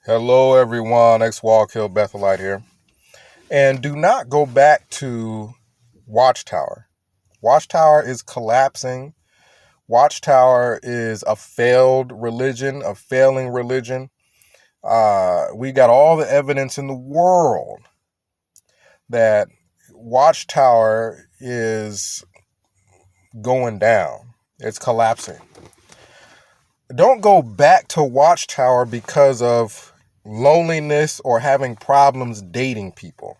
Hello, everyone. X-Walk Hill Bethelite here. And do not go back to Watchtower. Watchtower is collapsing. Watchtower is a failed religion, a failing religion. We got all the evidence in the world that Watchtower is going down. It's collapsing. Don't go back to Watchtower because of loneliness or having problems dating people.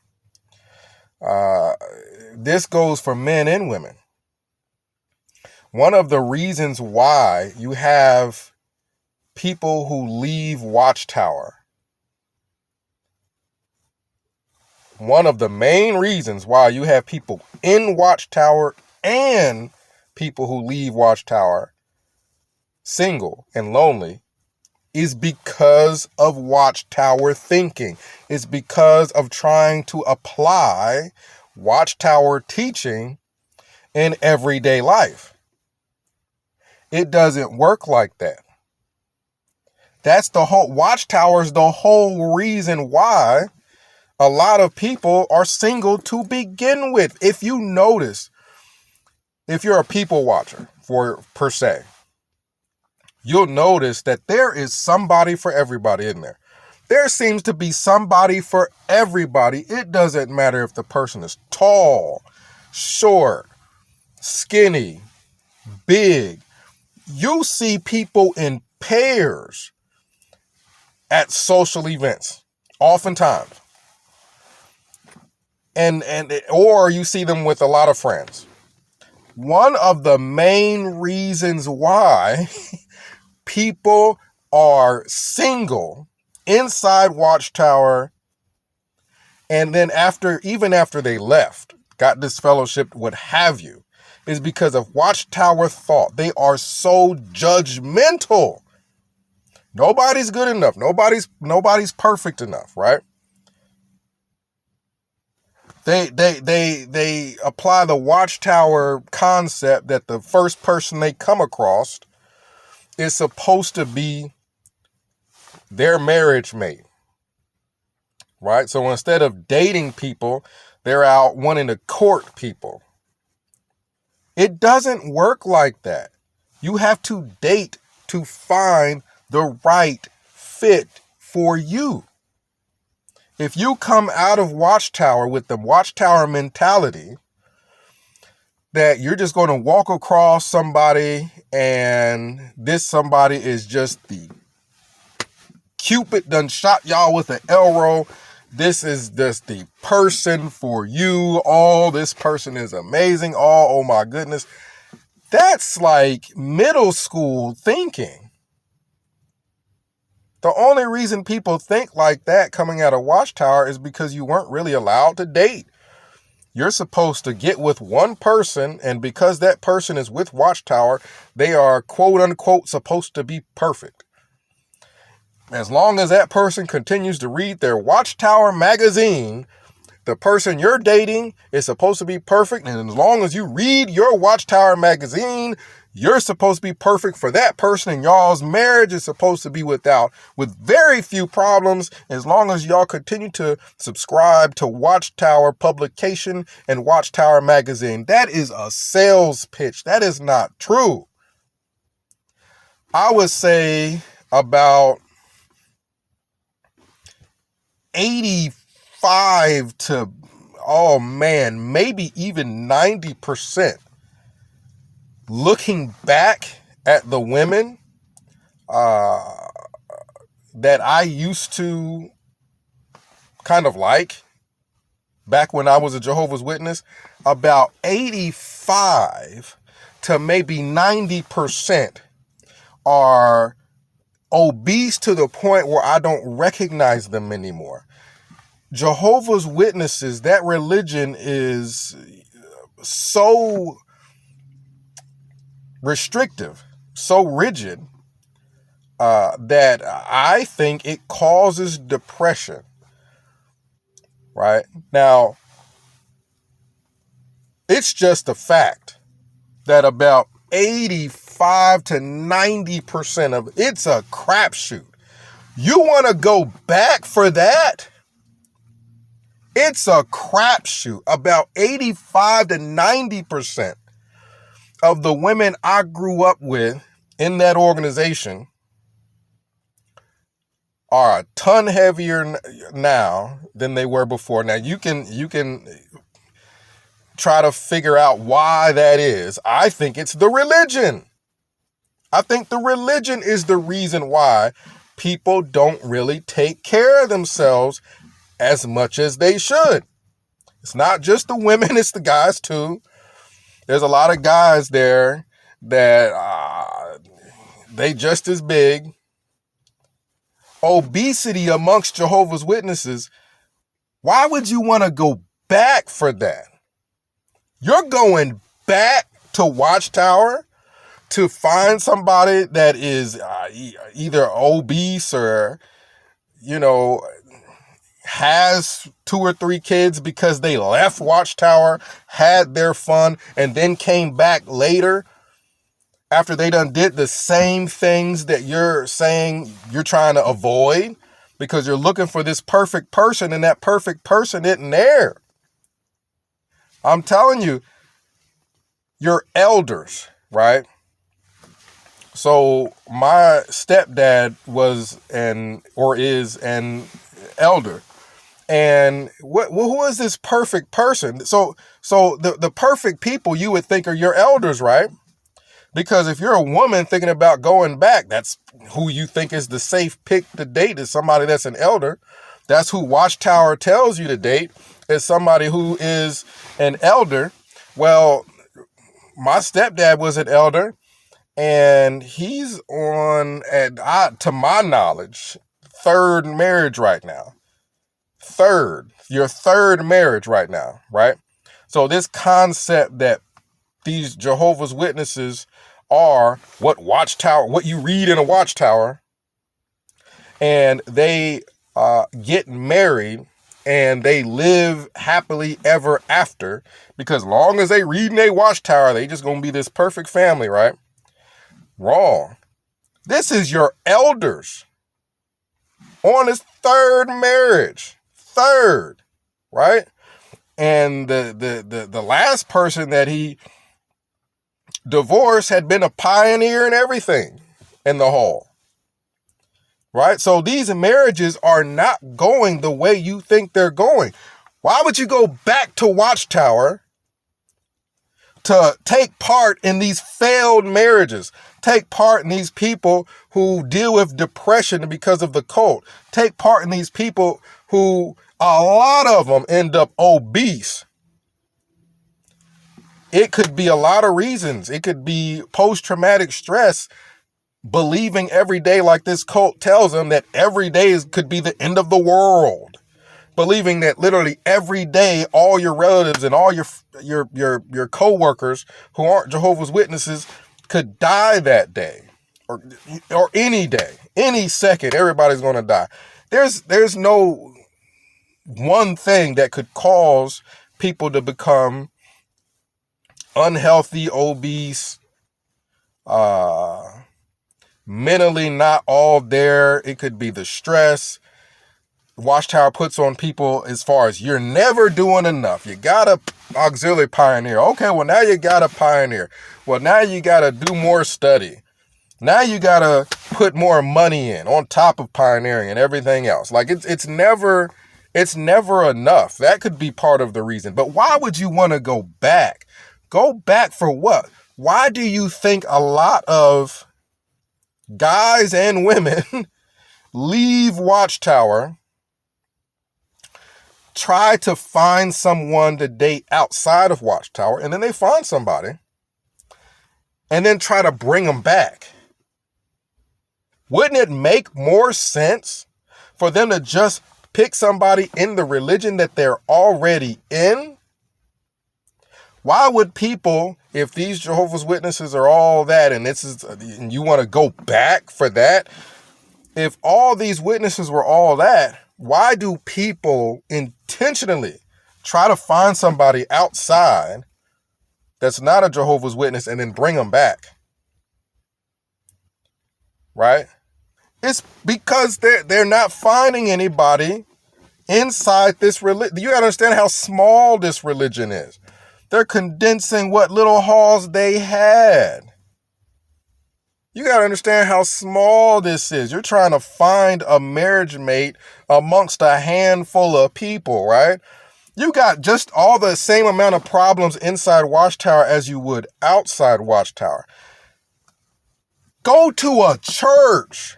This goes for men and women. One of the reasons why you have people who leave Watchtower, one of the main reasons why you have people in Watchtower and people who leave Watchtower single and lonely is because of Watchtower thinking. It's because of trying to apply Watchtower teaching in everyday life. It doesn't work like that. That's the whole Watchtower is the whole reason why a lot of people are single to begin with. If you notice, if you're a people watcher per se, you'll notice that there is somebody for everybody in there. There seems to be somebody for everybody. It doesn't matter if the person is tall, short, skinny, big. You see people in pairs at social events, oftentimes. Or you see them with a lot of friends. One of the main reasons why people are single inside Watchtower, and then even after they left, got disfellowshipped, what have you, is because of Watchtower thought. They are so judgmental. Nobody's good enough. Nobody's perfect enough, right? They apply the Watchtower concept that the first person they come across is supposed to be their marriage mate, right? So instead of dating people, they're out wanting to court people. It doesn't work like that. You have to date to find the right fit for you. If you come out of Watchtower with the Watchtower mentality that you're just going to walk across somebody and this somebody is just the Cupid done shot y'all with an arrow. This is just the person for you. Oh, this person is amazing. Oh my goodness. That's like middle school thinking. The only reason people think like that coming out of Watchtower is because you weren't really allowed to date. You're supposed to get with one person, and because that person is with Watchtower, they are quote unquote supposed to be perfect. As long as that person continues to read their Watchtower magazine, the person you're dating is supposed to be perfect. And as long as you read your Watchtower magazine, you're supposed to be perfect for that person, and y'all's marriage is supposed to be with very few problems, as long as y'all continue to subscribe to Watchtower publication and Watchtower magazine. That is a sales pitch. That is not true. I would say about 85 to, maybe even 90%. Looking back at the women that I used to kind of like back when I was a Jehovah's Witness, about 85 to maybe 90% are obese to the point where I don't recognize them anymore. Jehovah's Witnesses, that religion is so restrictive, so rigid, that I think it causes depression. Right? Now, it's just a fact that about 85 to 90% of it's a crapshoot. You want to go back for that? It's a crapshoot. About 85 to 90% of the women I grew up with in that organization are a ton heavier now than they were before. Now you can try to figure out why that is. I think it's the religion. I think the religion is the reason why people don't really take care of themselves as much as they should. It's not just the women, it's the guys too. There's a lot of guys there that they just as big. Obesity amongst Jehovah's Witnesses. Why would you want to go back for that? You're going back to Watchtower to find somebody that is either obese or, has 2 or 3 kids because they left Watchtower, had their fun, and then came back later after they done did the same things that you're saying you're trying to avoid because you're looking for this perfect person and that perfect person isn't there. I'm telling you, your elders, right? So my stepdad was is an elder. And who is this perfect person? So the perfect people you would think are your elders, right? Because if you're a woman thinking about going back, that's who you think is the safe pick to date, is somebody that's an elder. That's who Watchtower tells you to date, is somebody who is an elder. Well, my stepdad was an elder, and he's on, to my knowledge, 3rd marriage right now. Your 3rd marriage right now, right? So this concept that these Jehovah's Witnesses are what you read in a Watchtower, and they get married and they live happily ever after because long as they read in a Watchtower, they just gonna be this perfect family, right? Wrong. This is your elders on his 3rd marriage. 3rd, right? And the last person that he divorced had been a pioneer in everything in the hall, right? So these marriages are not going the way you think they're going. Why would you go back to Watchtower to take part in these failed marriages? Take part in these people who deal with depression because of the cult. Take part in these people who, a lot of them end up obese. It could be a lot of reasons. It could be post-traumatic stress, believing every day, like this cult tells them, that every day could be the end of the world. Believing that literally every day, all your relatives and all your co-workers who aren't Jehovah's Witnesses could die that day, or any day, any second, everybody's going to die. There's no one thing that could cause people to become unhealthy, obese, mentally not all there. It could be the stress Watchtower puts on people as far as you're never doing enough. You got to auxiliary pioneer. Okay, well, now you got to pioneer. Well, now you got to do more study. Now you got to put more money in on top of pioneering and everything else. Like it's never enough. That could be part of the reason. But why would you want to go back? Go back for what? Why do you think a lot of guys and women leave Watchtower, try to find someone to date outside of Watchtower, and then they find somebody and then try to bring them back? Wouldn't it make more sense for them to just pick somebody in the religion that they're already in? Why would people, if these Jehovah's Witnesses are all that, and you want to go back for that, if all these witnesses were all that, why do people intentionally try to find somebody outside that's not a Jehovah's Witness and then bring them back? Right? It's because they're not finding anybody inside this religion. You gotta understand how small this religion is. They're condensing what little halls they had. You gotta understand how small this is. You're trying to find a marriage mate amongst a handful of people, right? You got just all the same amount of problems inside Watchtower as you would outside Watchtower. Go to a church.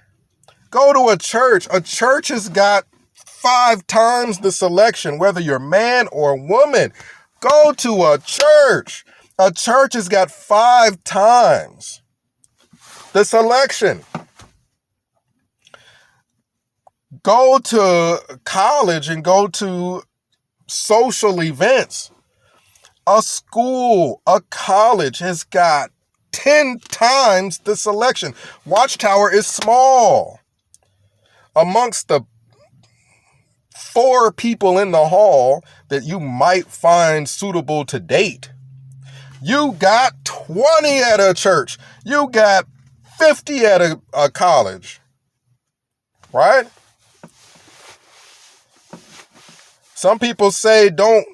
Go to a church. A church has got 5 times the selection, whether you're man or woman. Go to a church. A church has got 5 times the selection. Go to college and go to social events. A school, a college has got 10 times the selection. Watchtower is small. Amongst the 4 people in the hall that you might find suitable to date, you got 20 at a church. You got 50 at a college. Right? Some people say don't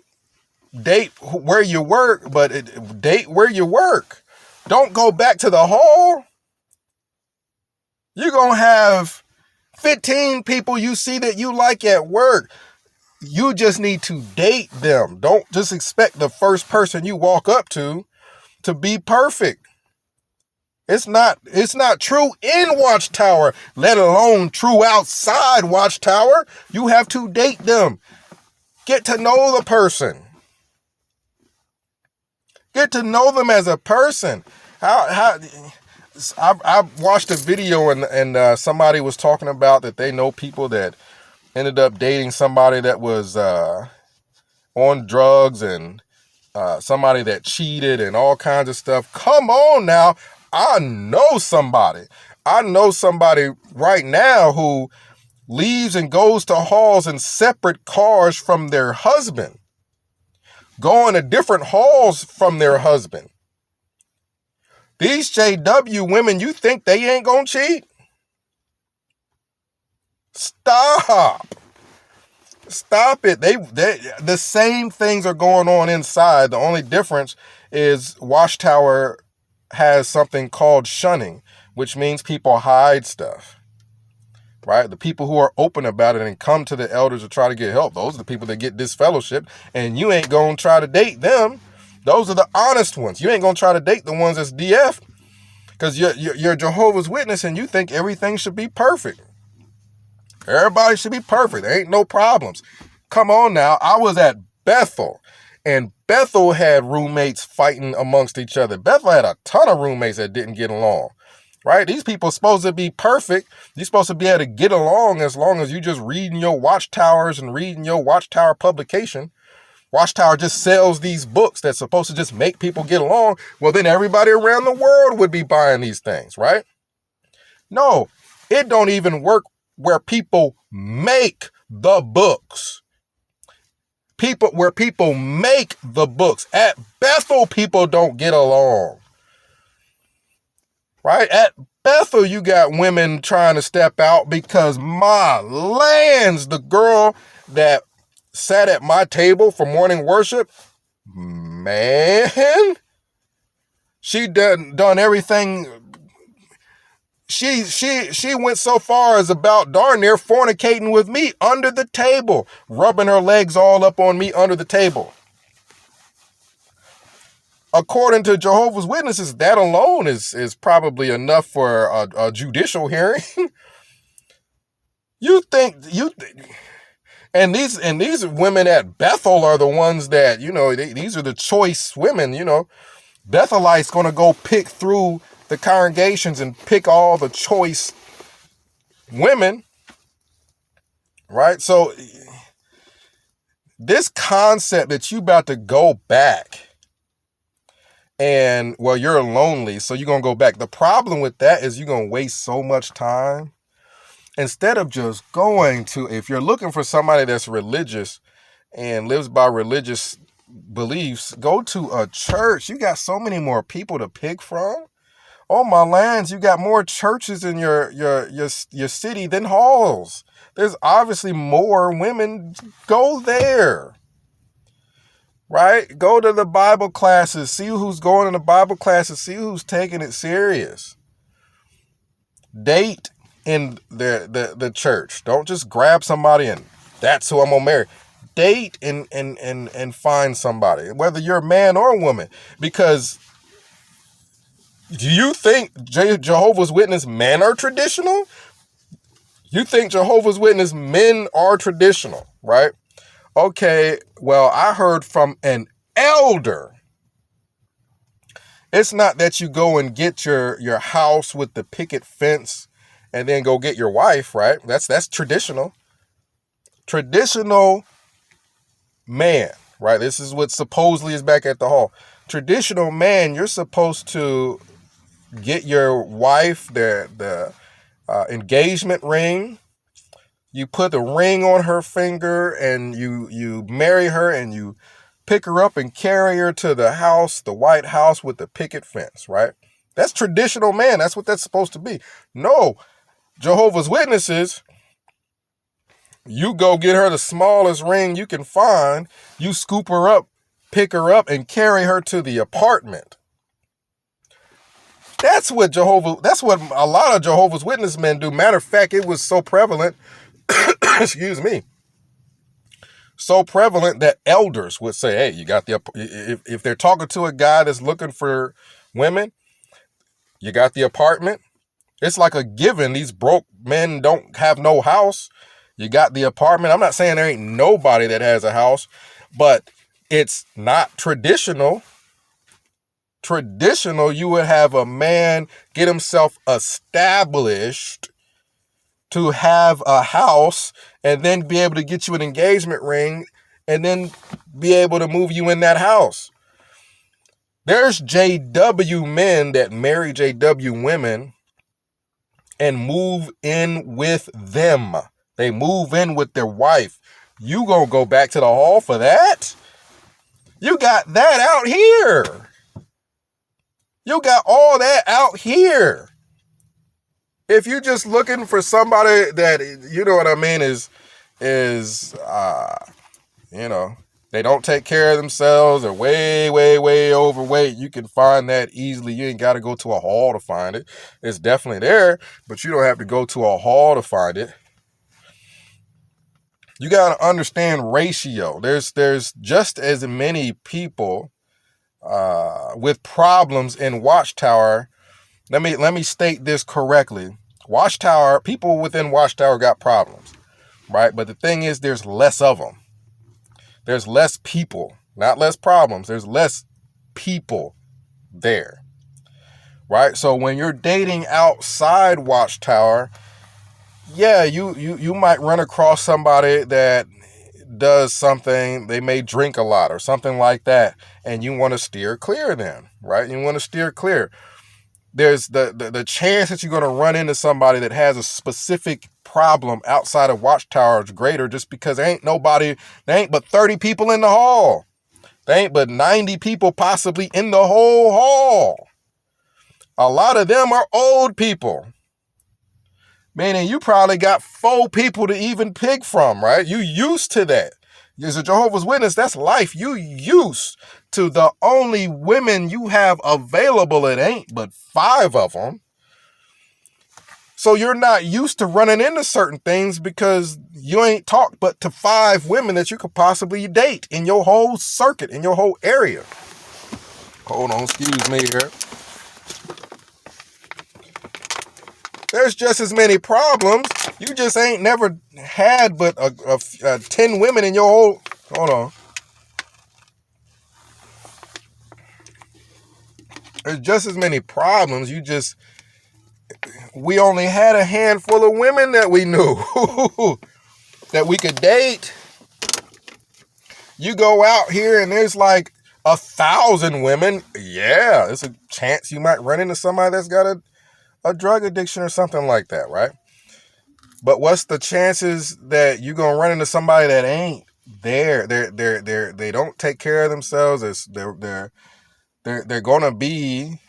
date where you work, but date where you work. Don't go back to the hall. You're going to have 15 people you see that you like at work. You just need to date them. Don't just expect the first person you walk up to be perfect. It's not true in Watchtower, let alone true outside Watchtower. You have to date them. Get to know the person. Get to know them as a person. I watched a video and somebody was talking about that they know people that ended up dating somebody that was on drugs and somebody that cheated and all kinds of stuff. Come on now. I know somebody. I know somebody right now who leaves and goes to halls in separate cars from their husband, going to different halls from their husband. These JW women, you think they ain't gonna cheat? Stop it. They the same things are going on inside. The only difference is Watchtower has something called shunning, which means people hide stuff. Right? The people who are open about it and come to the elders to try to get help, those are the people that get disfellowshipped, and you ain't gonna try to date them. Those are the honest ones. You ain't gonna try to date the ones that's DF, because you're Jehovah's Witness and you think everything should be perfect. Everybody should be perfect. There ain't no problems. Come on now. I was at Bethel, and Bethel had roommates fighting amongst each other. Bethel had a ton of roommates that didn't get along. Right? These people are supposed to be perfect. You're supposed to be able to get along as long as you just reading your Watchtowers and reading your Watchtower publication. Watchtower just sells these books that's supposed to just make people get along. Well, then everybody around the world would be buying these things, right? No, it don't even work where people make the books. Where people make the books. At Bethel, people don't get along. Right? At Bethel, you got women trying to step out because my lands, the girl that sat at my table for morning worship, man, she done everything. She went so far as about darn near fornicating with me under the table, rubbing her legs all up on me under the table. According to Jehovah's Witnesses, that alone is probably enough for a judicial hearing. And these women at Bethel are the ones that, these are the choice women, Bethelite's going to go pick through the congregations and pick all the choice women, right? So this concept that you about to go back and, well, you're lonely, so you're going to go back. The problem with that is you're going to waste so much time. Instead of just going to, if you're looking for somebody that's religious and lives by religious beliefs, go to a church. You got so many more people to pick from. Oh my lands, you got more churches in your city than halls. There's obviously more women. Go there. Right? Go to the Bible classes. See who's going in the Bible classes. See who's taking it serious. Date in the church. Don't just grab somebody and that's who I'm gonna marry. Date and find somebody, whether you're a man or a woman. Because do you think Jehovah's Witness men are traditional? You think Jehovah's Witness men are traditional, right? Okay, well, I heard from an elder. It's not that you go and get your house with the picket fence and then go get your wife, right? That's traditional. Traditional man, right? This is what supposedly is back at the hall. Traditional man, you're supposed to get your wife the engagement ring. You put the ring on her finger and you marry her and you pick her up and carry her to the house, the White House with the picket fence, right? That's traditional man. That's what that's supposed to be. No, Jehovah's Witnesses, you go get her the smallest ring you can find. You scoop her up, pick her up, and carry her to the apartment. That's what a lot of Jehovah's Witness men do. Matter of fact, it was so prevalent, excuse me, so prevalent that elders would say, hey, you got if they're talking to a guy that's looking for women, you got the apartment. It's like a given. These broke men don't have no house. You got the apartment. I'm not saying there ain't nobody that has a house, but it's not traditional. Traditional, you would have a man get himself established to have a house and then be able to get you an engagement ring and then be able to move you in that house. There's JW men that marry JW women and move in with them. They move in with their wife. You gonna go back to the hall for that? You got that out here. You got all that out here. If you're just looking for somebody that, you know what I mean, is they don't take care of themselves, they're way, way, way overweight, you can find that easily. You ain't got to go to a hall to find it. It's definitely there, but you don't have to go to a hall to find it. You got to understand ratio. There's just as many people with problems in Watchtower. Let me state this correctly. Watchtower, people within Watchtower got problems, right? But the thing is, there's less of them. There's less people, not less problems. There's less people there, right? So when you're dating outside Watchtower, yeah, you might run across somebody that does something. They may drink a lot or something like that, and you want to steer clear of them, right? You want to steer clear. There's the chance that you're going to run into somebody that has a specific problem outside of Watchtower is greater, just because there ain't but 30 people in the hall. There ain't but 90 people possibly in the whole hall. A lot of them are old people. Meaning you probably got 4 people to even pick from, right? You used to that. As a Jehovah's Witness, that's life. You used to the only women you have available. It ain't but 5 of them. So you're not used to running into certain things because you ain't talked but to 5 women that you could possibly date in your whole circuit, in your whole area. Hold on, excuse me here. There's just as many problems. You just ain't never had but 10 women in your whole... Hold on. There's just as many problems. We only had a handful of women that we knew that we could date. You go out here and there's like 1,000 women. Yeah, there's a chance you might run into somebody that's got a drug addiction or something like that, right? But what's the chances that you're gonna run into somebody that ain't there? They don't take care of themselves. They're gonna be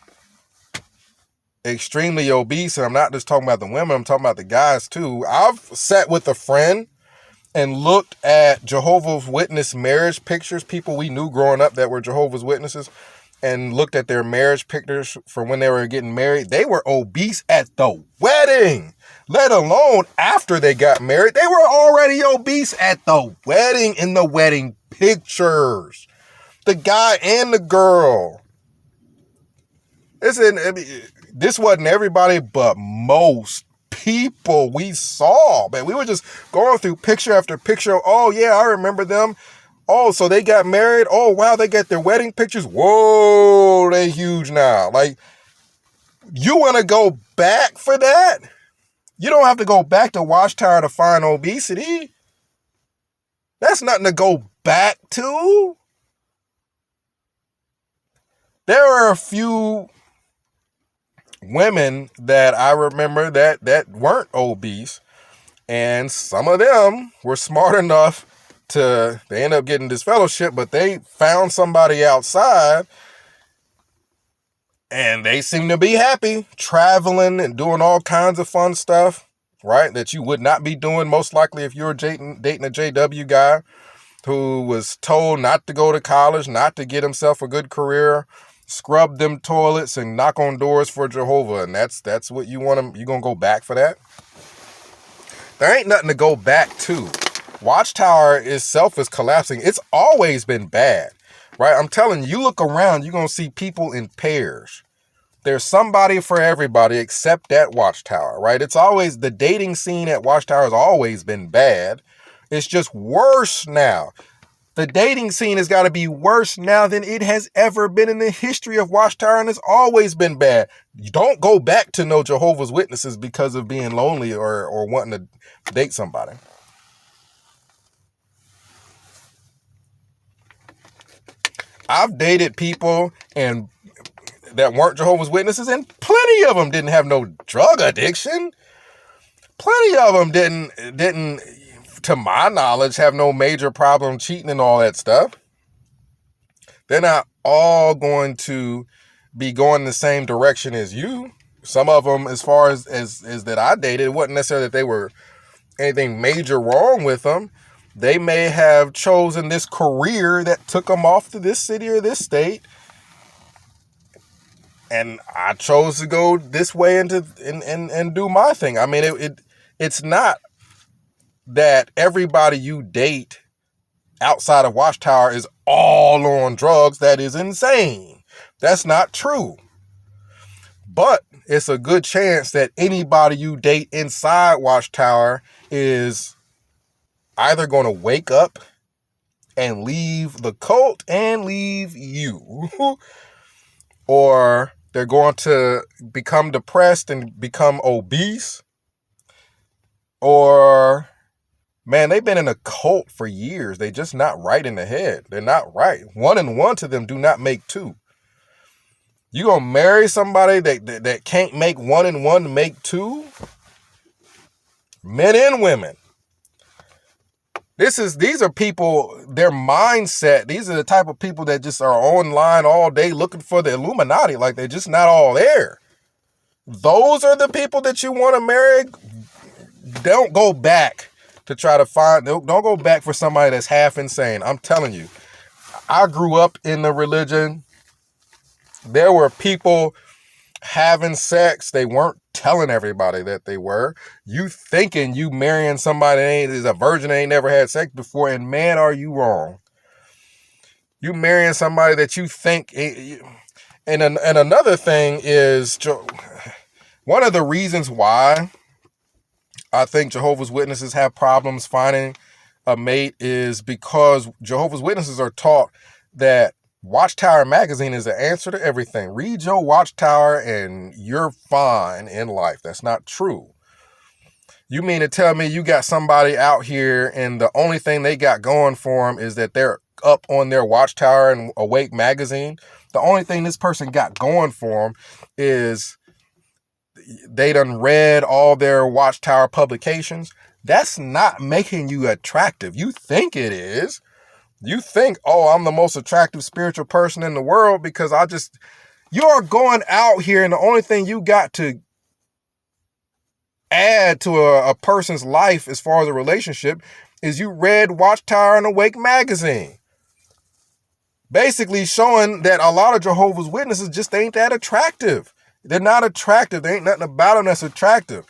extremely obese, and I'm not just talking about the women, I'm talking about the guys too. I've sat with a friend and looked at Jehovah's Witness marriage pictures, people we knew growing up that were Jehovah's Witnesses, and looked at their marriage pictures from when they were getting married. They were obese at the wedding, let alone after they got married. They were already obese at the wedding in the wedding pictures. The guy and the girl. This wasn't everybody, but most people we saw, man. We were just going through picture after picture. Oh yeah, I remember them. Oh, so they got married. Oh wow, they got their wedding pictures. Whoa, they huge now. Like, you want to go back for that? You don't have to go back to Watchtower to find obesity. That's nothing to go back to. There are a few women that I remember that weren't obese, and some of them were smart enough to, they end up getting disfellowship, but they found somebody outside and they seem to be happy, traveling and doing all kinds of fun stuff, right? That you would not be doing most likely if you were dating a JW guy who was told not to go to college, not to get himself a good career, scrub them toilets and knock on doors for Jehovah. And that's what you want to, you going to go back for that? There ain't nothing to go back to. Watchtower itself is collapsing. It's always been bad, right? I'm telling you, look around, you're going to see people in pairs. There's somebody for everybody except at Watchtower, right? It's always, the dating scene at Watchtower has always been bad. It's just worse now. The dating scene has got to be worse now than it has ever been in the history of Watchtower, and it's always been bad. You don't go back to no Jehovah's Witnesses because of being lonely or wanting to date somebody. I've dated people and that weren't Jehovah's Witnesses, and plenty of them didn't have no drug addiction. Plenty of them didn't, to my knowledge, have no major problem cheating and all that stuff. They're not all going to be going the same direction as you. Some of them, as far as that I dated, it wasn't necessarily that they were anything major wrong with them. They may have chosen this career that took them off to this city or this state, and I chose to go this way and do my thing. I mean, it's not that everybody you date outside of Watchtower is all on drugs. That is insane. That's not true. But it's a good chance that anybody you date inside Watchtower is either going to wake up and leave the cult and leave you, or they're going to become depressed and become obese, or, man, they've been in a cult for years. They just not right in the head. They're not right. 1 and 1 to them do not make 2. You gonna marry somebody that can't make 1 and 1 make 2? Men and women. These are people, their mindset, these are the type of people that just are online all day looking for the Illuminati. Like, they're just not all there. Those are the people that you want to marry. Don't go back to try to find, don't go back for somebody that's half insane. I'm telling you, I grew up in the religion. There were people having sex. They weren't telling everybody that they were. You thinking you marrying somebody that is a virgin that ain't never had sex before, and man, are you wrong. You marrying somebody that you think, and another thing is, one of the reasons why I think Jehovah's Witnesses have problems finding a mate is because Jehovah's Witnesses are taught that Watchtower magazine is the answer to everything. Read your Watchtower and you're fine in life. That's not true. You mean to tell me you got somebody out here and the only thing they got going for them is that they're up on their Watchtower and Awake magazine? The only thing this person got going for them is they done read all their Watchtower publications. That's not making you attractive. You think it is. You think, oh, I'm the most attractive spiritual person in the world because You're going out here and the only thing you got to add to a person's life as far as a relationship is you read Watchtower and Awake magazine. Basically showing that a lot of Jehovah's Witnesses just ain't that attractive. They're not attractive. There ain't nothing about them that's attractive.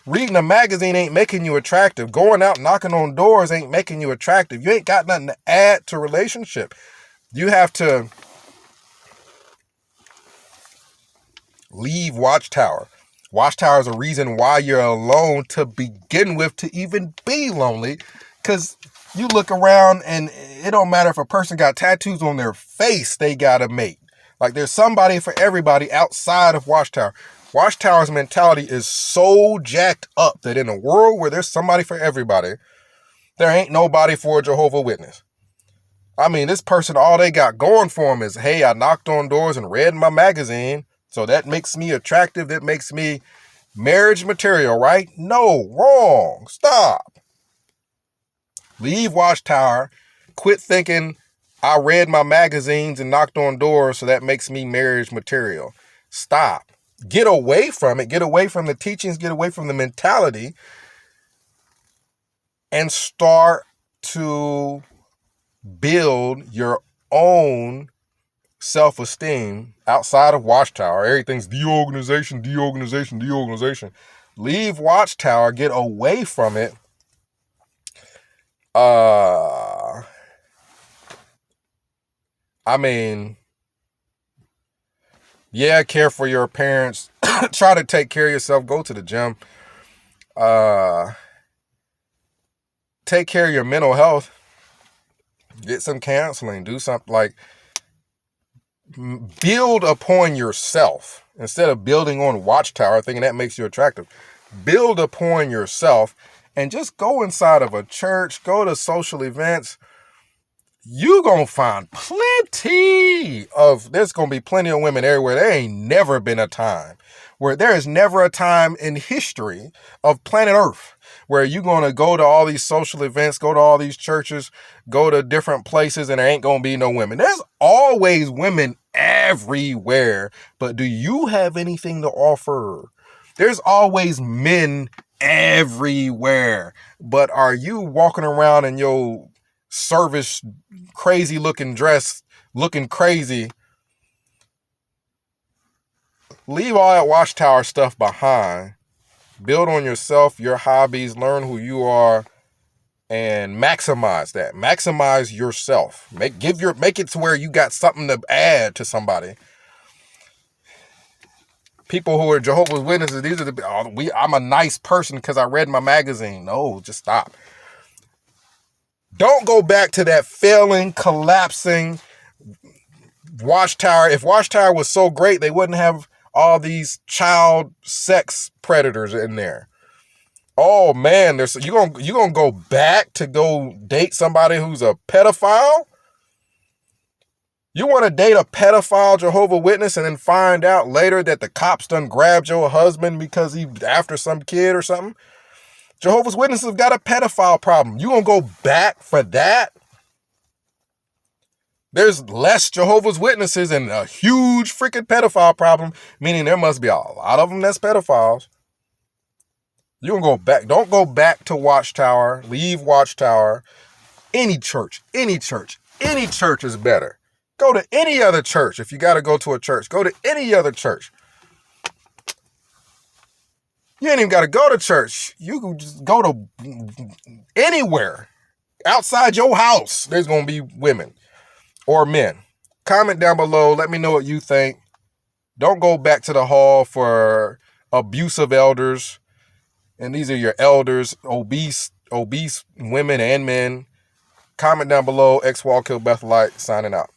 Reading a magazine ain't making you attractive. Going out knocking on doors ain't making you attractive. You ain't got nothing to add to a relationship. You have to leave Watchtower. Watchtower is a reason why you're alone to begin with, to even be lonely. Because you look around and it don't matter if a person got tattoos on their face, they got a mate. Like there's somebody for everybody outside of Watchtower. Watchtower's mentality is so jacked up that in a world where there's somebody for everybody, there ain't nobody for a Jehovah's Witness. I mean, this person, all they got going for them is, hey, I knocked on doors and read my magazine, so that makes me attractive. That makes me marriage material, right? No, wrong. Stop. Leave Watchtower. Quit thinking I read my magazines and knocked on doors, so that makes me marriage material. Stop. Get away from it. Get away from the teachings. Get away from the mentality. And start to build your own self-esteem outside of Watchtower. Everything's deorganization, deorganization, deorganization. Leave Watchtower. Get away from it. I mean, yeah, care for your parents. Try to take care of yourself. Go to the gym. Take care of your mental health. Get some counseling. Do something like build upon yourself instead of building on Watchtower, thinking that makes you attractive. Build upon yourself and just go inside of a church, go to social events. You gonna find there's gonna be plenty of women everywhere. There ain't never been a time where there is never a time in history of planet Earth where you're gonna go to all these social events, go to all these churches, go to different places, and there ain't gonna be no women. There's always women everywhere, but do you have anything to offer? There's always men everywhere, but are you walking around in your service crazy looking dress, looking crazy? Leave all that Watchtower stuff behind. Build on yourself, your hobbies, learn who you are, and maximize that. Maximize yourself. Make it to where you got something to add to somebody. People who are Jehovah's Witnesses, these are I'm a nice person because I read my magazine. No, just stop. Don't go back to that failing, collapsing Watchtower. If Watchtower was so great, they wouldn't have all these child sex predators in there. Oh man, you gonna go back to go date somebody who's a pedophile? You want to date a pedophile Jehovah's Witness and then find out later that the cops done grabbed your husband because he after some kid or something? Jehovah's Witnesses have got a pedophile problem. You gonna go back for that? There's less Jehovah's Witnesses and a huge freaking pedophile problem, meaning there must be a lot of them that's pedophiles. You gonna go back. Don't go back to Watchtower. Leave Watchtower. Any church is better. Go to any other church. If you got to go to a church, go to any other church. You ain't even got to go to church. You can just go to anywhere. Outside your house, there's going to be women or men. Comment down below. Let me know what you think. Don't go back to the hall for abusive elders. And these are your elders, obese women and men. Comment down below. X Wall Kill Bethelite signing out.